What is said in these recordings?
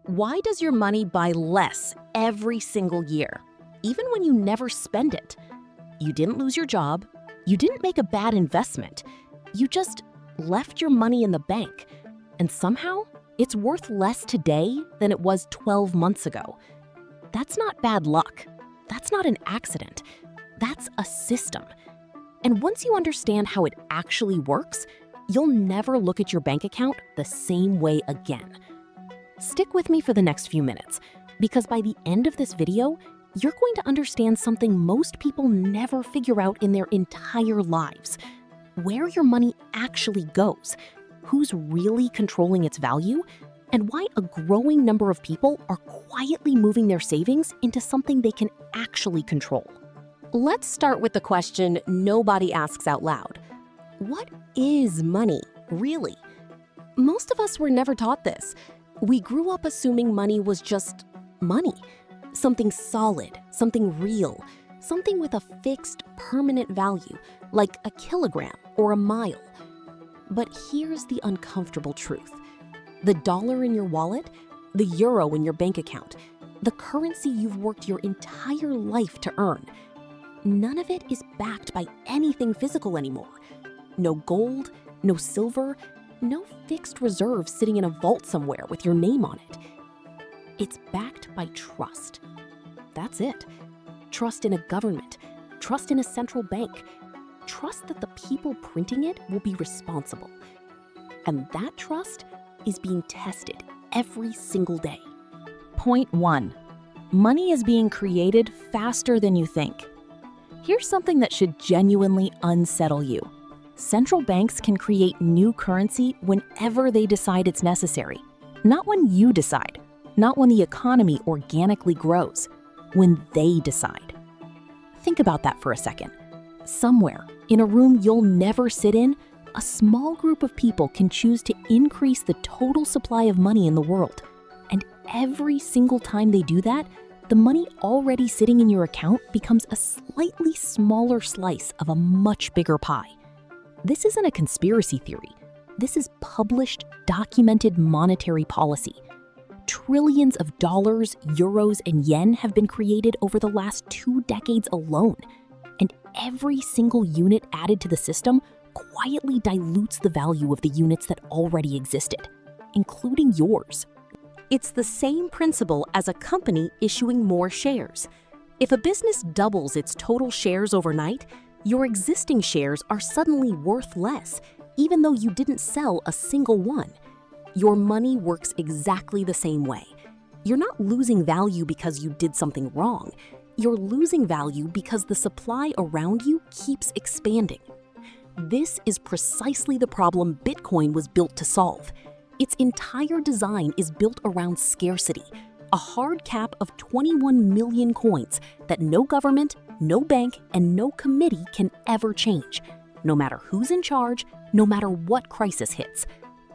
Why does your money buy less every single year, even when you never spend it? You didn't lose your job. You didn't make a bad investment. You just left your money in the bank. And somehow, it's worth less today than it was 12 months ago. That's not bad luck. That's not an accident. That's a system. And once you understand how it actually works, you'll never look at your bank account the same way again. Stick with me for the next few minutes, because by the end of this video, you're going to understand something most people never figure out in their entire lives: where your money actually goes, who's really controlling its value, and why a growing number of people are quietly moving their savings into something they can actually control. Let's start with the question nobody asks out loud. What is money, really? Most of us were never taught this. We grew up assuming money was just money, something solid, something real, something with a fixed, permanent value, like a kilogram or a mile. But here's the uncomfortable truth. The dollar in your wallet, the euro in your bank account, the currency you've worked your entire life to earn, none of it is backed by anything physical anymore. No gold, no silver, no fixed reserve sitting in a vault somewhere with your name on it. It's backed by trust. That's it. Trust in a government, trust in a central bank, trust that the people printing it will be responsible. And that trust is being tested every single day. Point 1. Money is being created faster than you think. Here's something that should genuinely unsettle you. Central banks can create new currency whenever they decide it's necessary. Not when you decide, not when the economy organically grows, when they decide. Think about that for a second. Somewhere, in a room you'll never sit in, a small group of people can choose to increase the total supply of money in the world. And every single time they do that, the money already sitting in your account becomes a slightly smaller slice of a much bigger pie. This isn't a conspiracy theory. This is published, documented monetary policy. Trillions of dollars, euros, and yen have been created over the last 2 decades alone. And every single unit added to the system quietly dilutes the value of the units that already existed, including yours. It's the same principle as a company issuing more shares. If a business doubles its total shares overnight, your existing shares are suddenly worth less, even though you didn't sell a single one. Your money works exactly the same way. You're not losing value because you did something wrong. You're losing value because the supply around you keeps expanding. This is precisely the problem Bitcoin was built to solve. Its entire design is built around scarcity, a hard cap of 21 million coins that no government, no bank, and no committee can ever change, no matter who's in charge, no matter what crisis hits.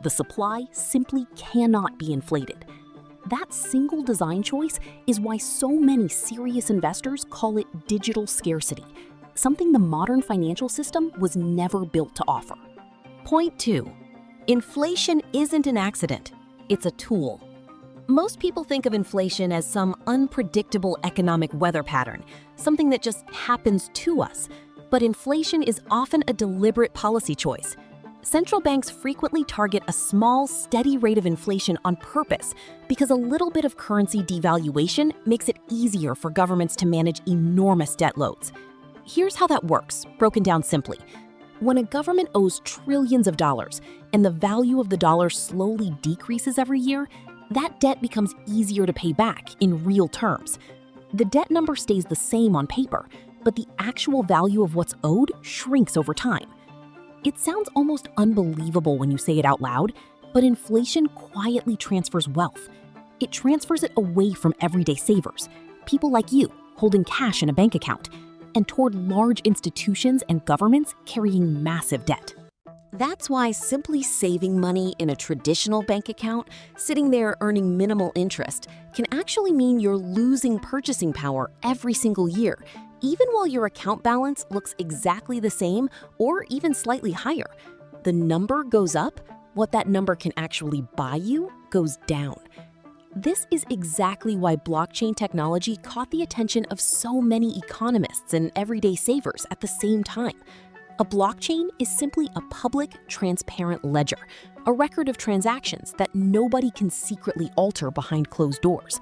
The supply simply cannot be inflated. That single design choice is why so many serious investors call it digital scarcity, something the modern financial system was never built to offer. Point 2. Inflation isn't an accident, it's a tool. Most people think of inflation as some unpredictable economic weather pattern, something that just happens to us. But inflation is often a deliberate policy choice. Central banks frequently target a small, steady rate of inflation on purpose because a little bit of currency devaluation makes it easier for governments to manage enormous debt loads. Here's how that works, broken down simply. When a government owes trillions of dollars and the value of the dollar slowly decreases every year, that debt becomes easier to pay back in real terms. The debt number stays the same on paper, but the actual value of what's owed shrinks over time. It sounds almost unbelievable when you say it out loud, but inflation quietly transfers wealth. It transfers it away from everyday savers, people like you holding cash in a bank account, and toward large institutions and governments carrying massive debt. That's why simply saving money in a traditional bank account, sitting there earning minimal interest, can actually mean you're losing purchasing power every single year, even while your account balance looks exactly the same or even slightly higher. The number goes up, what that number can actually buy you goes down. This is exactly why blockchain technology caught the attention of so many economists and everyday savers at the same time. A blockchain is simply a public, transparent ledger, a record of transactions that nobody can secretly alter behind closed doors.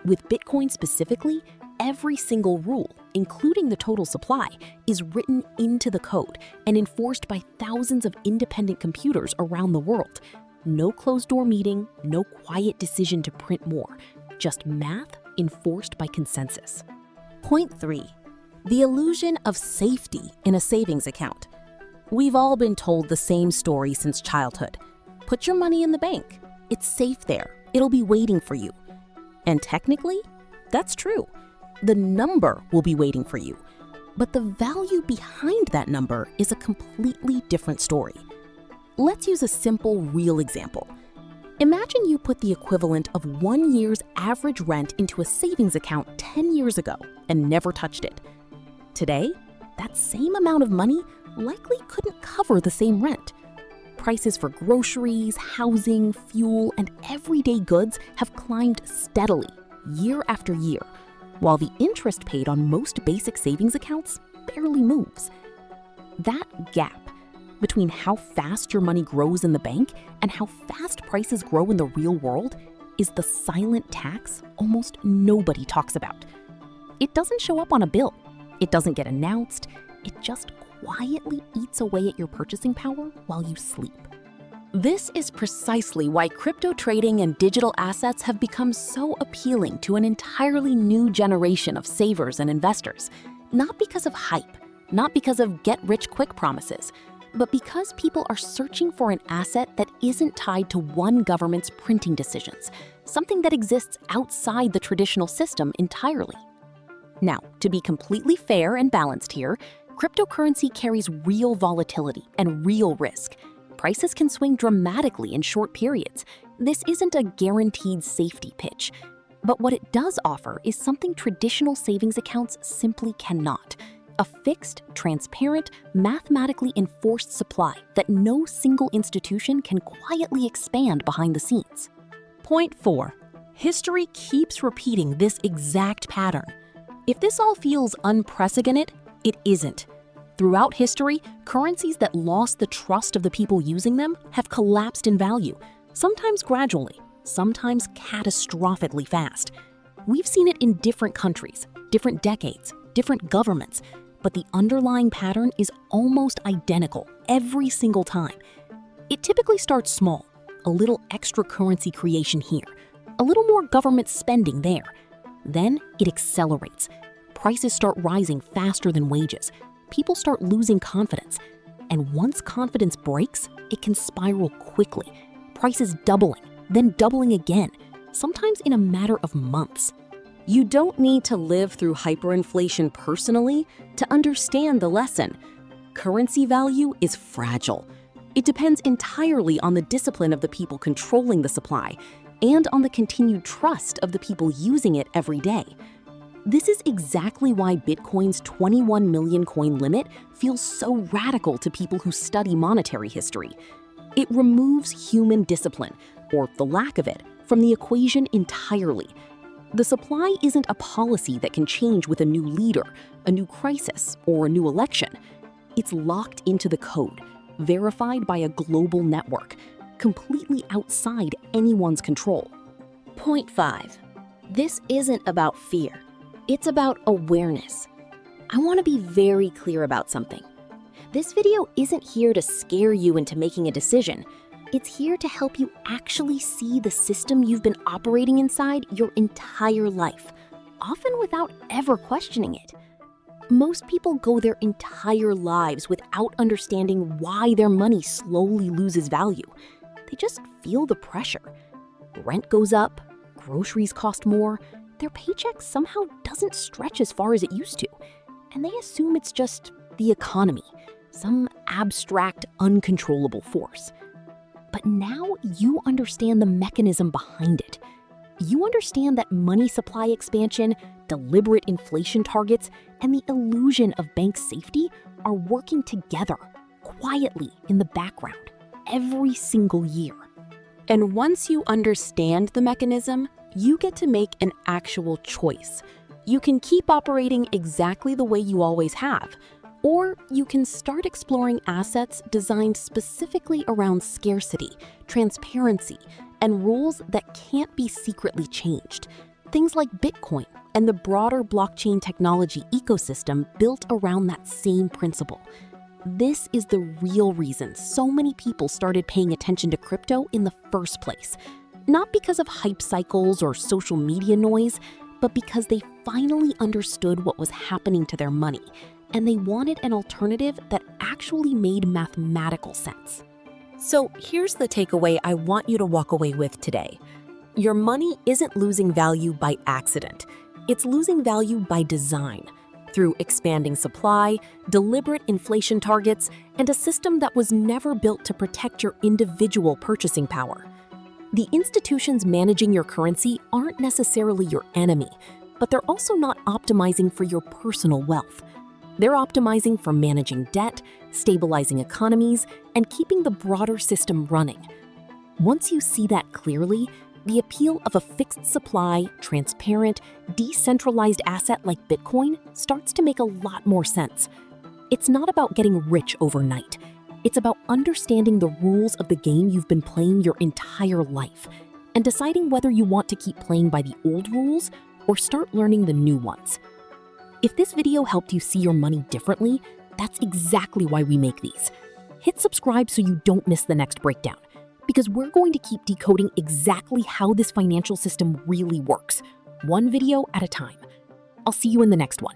With Bitcoin specifically, every single rule, including the total supply, is written into the code and enforced by thousands of independent computers around the world. No closed-door meeting, no quiet decision to print more, just math enforced by consensus. Point 3. The illusion of safety in a savings account. We've all been told the same story since childhood. Put your money in the bank. It's safe there. It'll be waiting for you. And technically, that's true. The number will be waiting for you. But the value behind that number is a completely different story. Let's use a simple, real example. Imagine you put the equivalent of 1 year's average rent into a savings account 10 years ago and never touched it. Today, that same amount of money likely couldn't cover the same rent. Prices for groceries, housing, fuel, and everyday goods have climbed steadily, year after year, while the interest paid on most basic savings accounts barely moves. That gap between how fast your money grows in the bank and how fast prices grow in the real world is the silent tax almost nobody talks about. It doesn't show up on a bill. It doesn't get announced. It just quietly eats away at your purchasing power while you sleep. This is precisely why crypto trading and digital assets have become so appealing to an entirely new generation of savers and investors. Not because of hype, not because of get-rich-quick promises, but because people are searching for an asset that isn't tied to one government's printing decisions, something that exists outside the traditional system entirely. Now, to be completely fair and balanced here, cryptocurrency carries real volatility and real risk. Prices can swing dramatically in short periods. This isn't a guaranteed safety pitch. But what it does offer is something traditional savings accounts simply cannot: a fixed, transparent, mathematically enforced supply that no single institution can quietly expand behind the scenes. Point 4. History keeps repeating this exact pattern. If this all feels unprecedented, it isn't. Throughout history, currencies that lost the trust of the people using them have collapsed in value, sometimes gradually, sometimes catastrophically fast. We've seen it in different countries, different decades, different governments, but the underlying pattern is almost identical every single time. It typically starts small, a little extra currency creation here, a little more government spending there. Then it accelerates. Prices start rising faster than wages. People start losing confidence. And once confidence breaks, it can spiral quickly. Prices doubling, then doubling again, sometimes in a matter of months. You don't need to live through hyperinflation personally to understand the lesson. Currency value is fragile. It depends entirely on the discipline of the people controlling the supply and on the continued trust of the people using it every day. This is exactly why Bitcoin's 21 million coin limit feels so radical to people who study monetary history. It removes human discipline, or the lack of it, from the equation entirely. The supply isn't a policy that can change with a new leader, a new crisis, or a new election. It's locked into the code, verified by a global network, completely outside anyone's control. Point 5. This isn't about fear. It's about awareness. I want to be very clear about something. This video isn't here to scare you into making a decision. It's here to help you actually see the system you've been operating inside your entire life, often without ever questioning it. Most people go their entire lives without understanding why their money slowly loses value. They just feel the pressure. Rent goes up, groceries cost more, their paycheck somehow doesn't stretch as far as it used to, and they assume it's just the economy, some abstract, uncontrollable force. But now you understand the mechanism behind it. You understand that money supply expansion, deliberate inflation targets, and the illusion of bank safety are working together, quietly in the background, every single year. And once you understand the mechanism, you get to make an actual choice. You can keep operating exactly the way you always have, or you can start exploring assets designed specifically around scarcity, transparency, and rules that can't be secretly changed. Things like Bitcoin and the broader blockchain technology ecosystem built around that same principle. This is the real reason so many people started paying attention to crypto in the first place. Not because of hype cycles or social media noise, but because they finally understood what was happening to their money, and they wanted an alternative that actually made mathematical sense. So here's the takeaway I want you to walk away with today. Your money isn't losing value by accident. It's losing value by design, through expanding supply, deliberate inflation targets, and a system that was never built to protect your individual purchasing power. The institutions managing your currency aren't necessarily your enemy, but they're also not optimizing for your personal wealth. They're optimizing for managing debt, stabilizing economies, and keeping the broader system running. Once you see that clearly, the appeal of a fixed supply, transparent, decentralized asset like Bitcoin starts to make a lot more sense. It's not about getting rich overnight. It's about understanding the rules of the game you've been playing your entire life and deciding whether you want to keep playing by the old rules or start learning the new ones. If this video helped you see your money differently, that's exactly why we make these. Hit subscribe so you don't miss the next breakdown, because we're going to keep decoding exactly how this financial system really works, one video at a time. I'll see you in the next one.